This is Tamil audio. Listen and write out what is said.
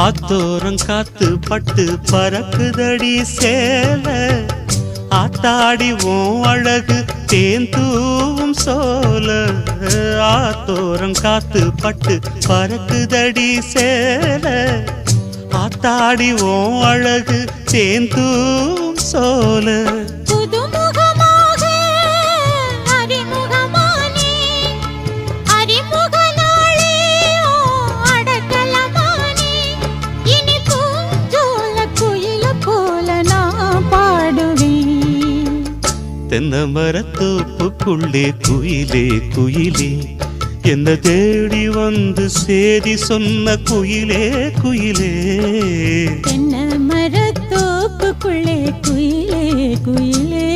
ஆத்தோரம் காத்து பட்டு பறக்குதடி சேல ஆத்தாடி ஓம் அழகு தேந்தூவும் சோல ஆத்தோரம் காத்து பட்டு பறக்குதடி சேல ஆத்தாடி ஓம் அழகு தேந்தூவும் சோல தென்னமரத்தோப்புக்குள்ளே குயிலே குயிலே என்ன தேடி வந்து சேதி சொன்ன குயிலே குயிலே தென்னமரத்தோப்புக்குள்ளே குயிலே குயிலே